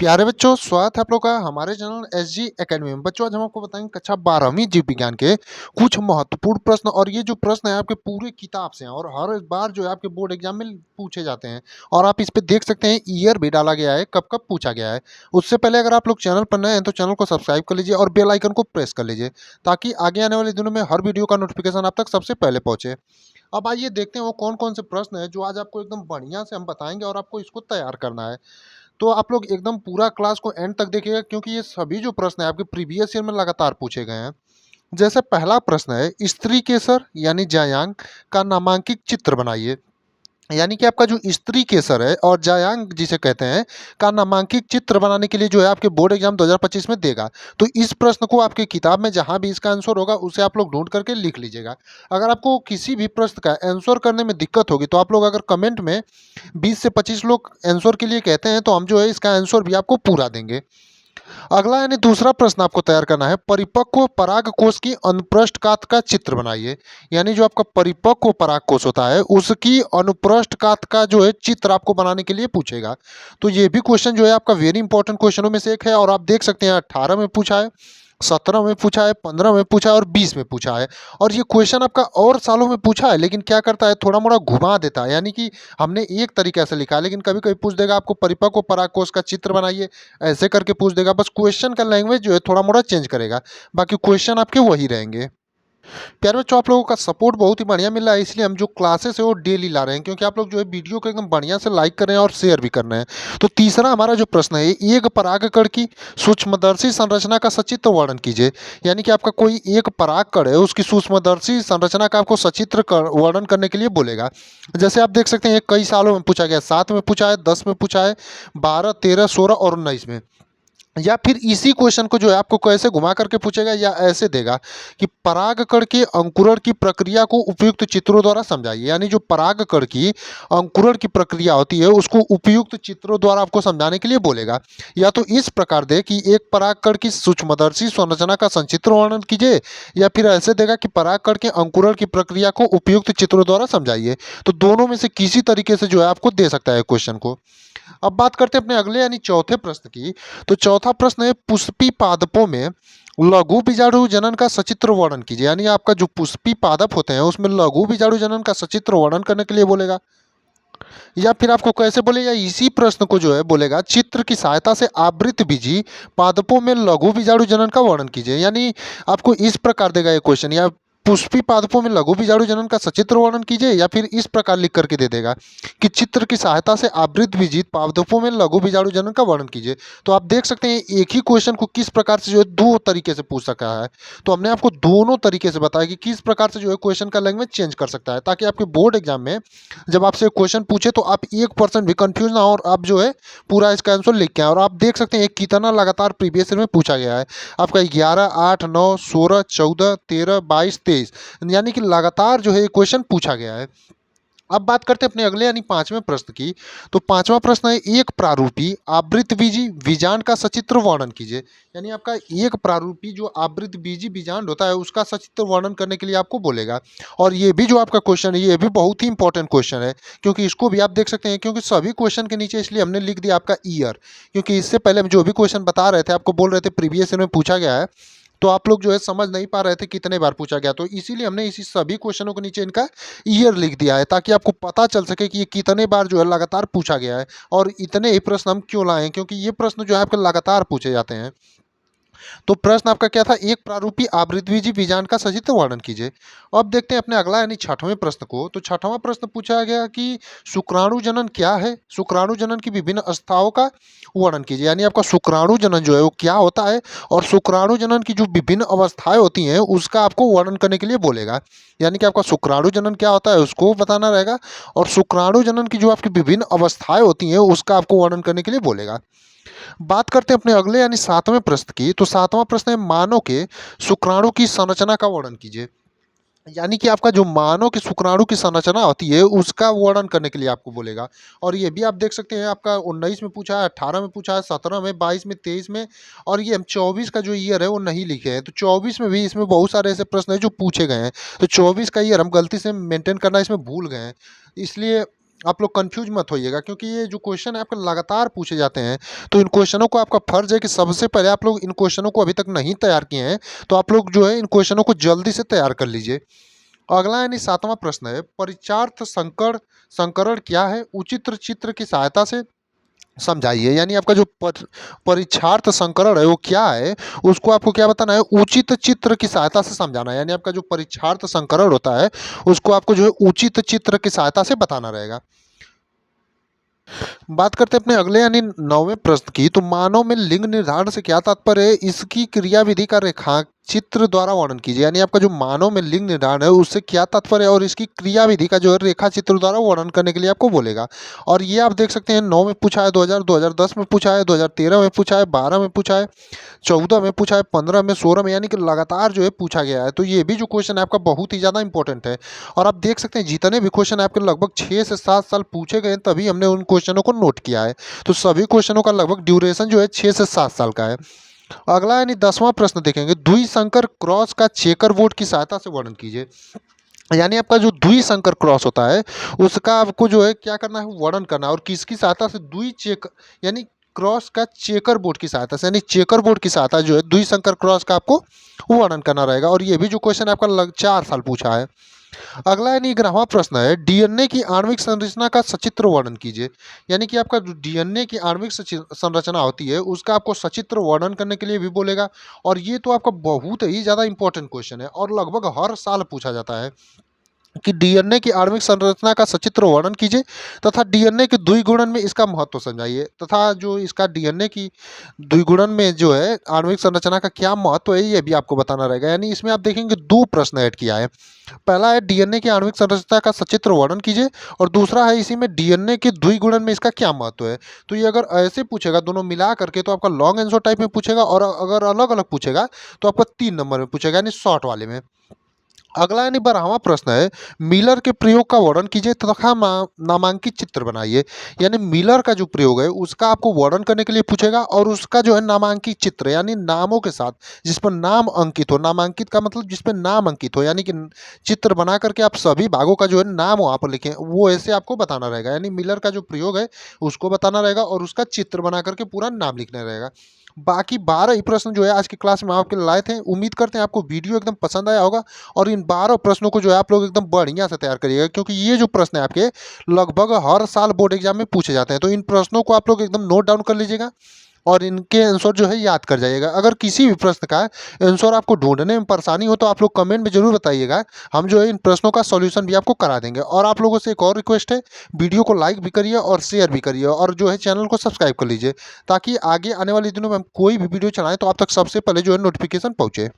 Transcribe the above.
प्यारे बच्चों, स्वागत है आप लोग का हमारे चैनल एसजी एकेडमी में। बच्चों, आज हम आपको बताएंगे कक्षा 12वीं जीव विज्ञान के कुछ महत्वपूर्ण प्रश्न। और ये जो प्रश्न है आपके पूरे किताब से हैं और हर बार जो है आपके बोर्ड एग्जाम में पूछे जाते हैं। और आप इस पे देख सकते हैं ईयर भी डाला गया है, कब कब पूछा गया है। उससे पहले अगर आप लोग चैनल पर नए हैं तो चैनल को सब्सक्राइब कर लीजिए और बेल आइकन को प्रेस कर लीजिए, ताकि आगे आने वाले दिनों में हर वीडियो का नोटिफिकेशन आप तक सबसे पहले पहुंचे। अब आइए देखते हैं वो कौन कौन से प्रश्न है जो आज आपको एकदम बढ़िया से हम बताएंगे और आपको इसको तैयार करना है। तो आप लोग एकदम पूरा क्लास को एंड तक देखिएगा, क्योंकि ये सभी जो प्रश्न है आपके प्रीवियस ईयर में लगातार पूछे गए हैं। जैसे पहला प्रश्न है, स्त्री केसर यानी जायांग का नामांकित चित्र बनाइए। यानी कि आपका जो स्त्री केसर है और जायांग जिसे कहते हैं का नामांकित चित्र बनाने के लिए जो है आपके बोर्ड एग्जाम 2025 में देगा। तो इस प्रश्न को आपके किताब में जहां भी इसका आंसर होगा उसे आप लोग ढूंढ करके लिख लीजिएगा। अगर आपको किसी भी प्रश्न का आंसर करने में दिक्कत होगी तो आप लोग अगर कमेंट में 20 से 25 लोग आंसर के लिए कहते हैं तो हम जो है इसका आंसर भी आपको पूरा देंगे। अगला यानी दूसरा प्रश्न आपको तैयार करना है, परिपक्व परागकोश की अनुप्रस्थ कात का चित्र बनाइए। यानी जो आपका परिपक्व परागकोश होता है उसकी अनुप्रस्थ कात का जो है चित्र आपको बनाने के लिए पूछेगा। तो ये भी क्वेश्चन जो है आपका वेरी इंपॉर्टेंट क्वेश्चनों में से एक है। और आप देख सकते हैं 18 में पूछा है, 17 में पूछा है, 15 में पूछा है और 20 में पूछा है। और ये क्वेश्चन आपका और सालों में पूछा है, लेकिन क्या करता है थोड़ा मोड़ा घुमा देता है। यानी कि हमने एक तरीके से लिखा है, लेकिन कभी कभी पूछ देगा आपको परिपक्व परागकोश का चित्र बनाइए, ऐसे करके पूछ देगा। बस क्वेश्चन का लैंग्वेज जो है थोड़ा मोड़ा चेंज करेगा, बाकी क्वेश्चन आपके वही रहेंगे। प्यारे बच्चों, आप लोगों का सपोर्ट बहुत ही बढ़िया मिल रहा है, इसलिए हम जो क्लासेस है वो डेली ला रहे हैं, क्योंकि आप लोग जो है वीडियो को एकदम बढ़िया से लाइक कर रहे हैं और शेयर भी कर रहे हैं। तो तीसरा हमारा जो प्रश्न है, एक परागकण की सूक्ष्मदर्शी संरचना का सचित्र वर्णन कीजिए। यानी कि आपका कोई एक परागकण है उसकी सूक्ष्मदर्शी संरचना का आपको सचित्र वर्णन करने के लिए बोलेगा। जैसे आप देख सकते हैं कई सालों में पूछा गया, 7 में पूछा है, 10 में पूछा है, 12, 13, 16 और 19 में। या फिर इसी क्वेश्चन को जो है आपको कैसे घुमा करके पूछेगा या ऐसे देगा कि परागकण के अंकुरण की प्रक्रिया को उपयुक्त चित्रों द्वारा समझाइए। यानी जो परागकण की अंकुरण की प्रक्रिया होती है उसको उपयुक्त चित्रों द्वारा आपको समझाने के लिए बोलेगा। या तो इस प्रकार दे कि एक परागकण की सूक्ष्मदर्शी संरचना का संचित्र वर्णन कीजिए, या फिर ऐसे देगा कि परागकण के अंकुरण की प्रक्रिया को उपयुक्त चित्रों द्वारा समझाइए। तो दोनों में से किसी तरीके से जो है आपको दे सकता है क्वेश्चन को। अब बात करते हैं अपने अगले यानी चौथे प्रश्न की। तो चौथा प्रश्न है, पुष्पी पादपों में लघु बीजाणु जनन का सचित्र वर्णन कीजिए। यानी आपका जो पुष्पी पादप होते हैं उसमें लघु बीजाणु जनन का सचित्र वर्णन करने के लिए बोलेगा। या फिर आपको कैसे बोलेगा, इसी प्रश्न को जो है बोलेगा चित्र की सहायता से आवृत बीजी पादपों में लघु बीजाणु जनन का वर्णन कीजिए। यानी आपको इस प्रकार देगा ये क्वेश्चन, या पुष्पी पादपों में लघु बीजाणु जनन का सचित्र वर्णन कीजिए, या फिर इस प्रकार लिख करके दे देगा कि चित्र की सहायता से आवृत बीजित पादपों में लघु बीजाणु जनन का वर्णन कीजिए। तो आप देख सकते हैं एक ही क्वेश्चन को किस प्रकार से जो है दो तरीके से पूछ सका है। तो हमने आपको दोनों तरीके से बताया कि किस प्रकार से जो है क्वेश्चन का लैंग्वेज चेंज कर सकता है, ताकि आपके बोर्ड एग्जाम में जब आपसे क्वेश्चन पूछे तो आप 1% भी कंफ्यूज ना हो और आप जो है पूरा इसका आंसर लिख के आए। और आप देख सकते हैं कितना लगातार प्रीवियस ईयर में पूछा गया है आपका 11, 8, 9, 16, 14, 13, 22, 23, यानी कि लगातार जो है ये क्वेश्चन पूछा गया है। अब बात करते हैं अपने अगले यानी पांचवें प्रश्न की। तो पांचवा प्रश्न है, एक प्रारूपी आवृत बीजी बीजांड का सचित्र वर्णन कीजिए। यानी आपका एक प्रारूपी जो आवृत बीजी बीजांड होता है उसका सचित्र वर्णन करने के लिए आपको बोलेगा। और ये भी जो आपका क्वेश्चन है ये भी बहुत ही इंपॉर्टेंट क्वेश्चन है, क्योंकि इसको भी आप देख सकते हैं, क्योंकि सभी क्वेश्चन के नीचे इसलिए हमने लिख दिया आपका ईयर, क्योंकि इससे पहले हम जो भी क्वेश्चन बता रहे थे आपको बोल रहे थे प्रीवियस ईयर में पूछा गया है, तो आप लोग जो है समझ नहीं पा रहे थे कितने बार पूछा गया। तो इसीलिए हमने इसी सभी क्वेश्चनों के नीचे इनका ईयर लिख दिया है, ताकि आपको पता चल सके कि ये कितने बार जो है लगातार पूछा गया है और इतने ही प्रश्न हम क्यों लाए हैं, क्योंकि ये प्रश्न जो है आपके लगातार पूछे जाते हैं। तो प्रश्न आपका क्या था, एक प्रारूपी आवृतबीजी बीजांड का सचित्र वर्णन कीजिए। अब देखते हैं अपने अगला यानी छठवें प्रश्न को। तो छठवां प्रश्न पूछा गया कि शुक्राणु जनन क्या है, शुक्राणु जनन की विभिन्न अवस्थाओं का वर्णन कीजिए। यानी आपका शुक्राणु जनन जो है वो क्या होता है और शुक्राणु जनन की जो विभिन्न अवस्थाएं होती हैं उसका आपको वर्णन करने के लिए बोलेगा। यानी कि आपका शुक्राणु जनन क्या होता है उसको बताना रहेगा, और शुक्राणु जनन की जो आपकी विभिन्न अवस्थाएं होती हैं उसका आपको वर्णन करने के लिए बोलेगा। बात करते हैं अपने अगले यानी सातवें प्रश्न की। तो सातवां प्रश्न है, मानव के शुक्राणु की संरचना का वर्णन कीजिए। यानी कि आपका जो मानव के शुक्राणु की संरचना होती है उसका वर्णन करने के लिए आपको बोलेगा। और ये भी आप देख सकते हैं आपका 19 में पूछा है, 18 में पूछा है, 17 में, 22 में, 23 में, और ये हम 24 का जो ईयर है वो नहीं लिखे हैं। तो 24 में भी इसमें बहुत सारे ऐसे प्रश्न हैं जो पूछे गए हैं, तो 24 का ईयर हम गलती से मेंटेन करना इसमें भूल गए हैं, इसलिए आप लोग कंफ्यूज मत होइएगा, क्योंकि ये जो क्वेश्चन है आपके लगातार पूछे जाते हैं। तो इन क्वेश्चनों को आपका फर्ज है कि सबसे पहले आप लोग इन क्वेश्चनों को अभी तक नहीं तैयार किए हैं तो आप लोग जो है इन क्वेश्चनों को जल्दी से तैयार कर लीजिए। अगला यानी 7वां प्रश्न है, परीक्षार्थ संकरण क्या है, उचित चित्र की सहायता से समझाइए। यानी आपका जो परीक्षार्थ संकरण है वो क्या है, उसको आपको क्या बताना है, उचित चित्र की सहायता से समझाना है। यानी आपका जो परीक्षार्थ संकरण होता है उसको आपको जो है उचित चित्र की सहायता से बताना रहेगा। बात करते हैं अपने अगले यानी 9वें प्रश्न की, तो मानव में लिंग निर्धारण से क्या तात्पर्य है, इसकी क्रियाविधि का रेखा चित्र द्वारा वर्णन कीजिए। यानी आपका जो मानव में लिंग निर्धारण है उससे क्या तात्पर्य है और इसकी क्रियाविधि का जो है रेखा चित्र द्वारा वर्णन करने के लिए आपको बोलेगा। और ये आप देख सकते हैं 9 में पूछा है, 2010 में पूछा है, 2013 में पूछा है, 12 में पूछा है, 14 में पूछा है, 15 में, 16 में, यानी कि लगातार जो है पूछा गया है। तो ये भी जो क्वेश्चन है आपका बहुत ही ज़्यादा इंपॉर्टेंट है। और आप देख सकते हैं जितने भी क्वेश्चन आपके लगभग 6 से 7 साल पूछे गए तभी हमने उन क्वेश्चनों को नोट किया है। तो सभी क्वेश्चनों का लगभग ड्यूरेशन जो है 6 से 7 साल का है। अगला यानी 10वां प्रश्न देखेंगे, द्विसंकर क्रॉस का चेकर बोर्ड की सहायता से वर्णन कीजिए। यानी आपका जो द्विसंकर क्रॉस होता है उसका आपको जो है क्या करना है, वर्णन करना है। और किसकी सहायता से, द्विचेक यानी क्रॉस का चेकर बोर्ड की सहायता से, यानी चेकर बोर्ड की सहायता जो है द्विसंकर क्रॉस का आपको वर्णन करना रहेगा। और ये भी जो क्वेश्चन आपका 4 साल पूछा है। अगला यानी 11वां प्रश्न है, डीएनए की आणविक संरचना का सचित्र वर्णन कीजिए। यानी कि आपका जो डीएनए की आणविक संरचना होती है उसका आपको सचित्र वर्णन करने के लिए भी बोलेगा। और ये तो आपका बहुत ही ज़्यादा इंपॉर्टेंट क्वेश्चन है और लगभग हर साल पूछा जाता है कि डीएनए की आणविक संरचना का सचित्र वर्णन कीजिए तथा डीएनए के द्विगुणन में इसका महत्व समझाइए। तथा जो इसका डीएनए की द्विगुणन में जो है आणविक संरचना का क्या महत्व है ये भी आपको बताना रहेगा। यानी इसमें आप देखेंगे 2 प्रश्न ऐड किया है। पहला है डीएनए की आणविक संरचना का सचित्र वर्णन कीजिए और दूसरा है इसी में डीएनए के द्विगुणन में इसका क्या महत्व है। तो ये अगर ऐसे पूछेगा दोनों मिला करके तो आपका लॉन्ग आंसर टाइप में पूछेगा, और अगर अलग अलग पूछेगा तो आपका 3 नंबर में पूछेगा, यानी शॉर्ट वाले में। अगला यानी 12वां प्रश्न है, मिलर के प्रयोग का वर्णन कीजिए तथा नामांकित चित्र बनाइए। यानी मिलर का जो प्रयोग है उसका आपको वर्णन करने के लिए पूछेगा और उसका जो है नामांकित चित्र यानी नामों के साथ जिस पर नाम अंकित हो, नामांकित का मतलब जिस पर नाम अंकित हो, यानी कि चित्र बना करके आप सभी भागों का जो है नाम वहाँ पर लिखें, वो ऐसे आपको बताना रहेगा। यानी मिलर का जो प्रयोग है उसको बताना रहेगा और उसका चित्र बना करके पूरा नाम लिखना रहेगा। बाकी 12 ही प्रश्न जो है आज की क्लास में आपके लिए लाए थे। उम्मीद करते हैं आपको वीडियो एकदम पसंद आया होगा और इन 12 प्रश्नों को जो है आप लोग एकदम बढ़िया से तैयार करिएगा, क्योंकि ये जो प्रश्न है आपके लगभग हर साल बोर्ड एग्जाम में पूछे जाते हैं। तो इन प्रश्नों को आप लोग एकदम नोट डाउन कर लीजिएगा और इनके आंसर जो है याद कर जाइएगा। अगर किसी भी प्रश्न का आंसर आपको ढूंढने में परेशानी हो तो आप लोग कमेंट में जरूर बताइएगा, हम जो है इन प्रश्नों का सॉल्यूशन भी आपको करा देंगे। और आप लोगों से एक और रिक्वेस्ट है, वीडियो को लाइक भी करिए और शेयर भी करिए और जो है चैनल को सब्सक्राइब कर लीजिए, ताकि आगे आने वाले दिनों में हम कोई भी वीडियो चलाएं तो आप तक सबसे पहले जो है नोटिफिकेशन पहुँचे।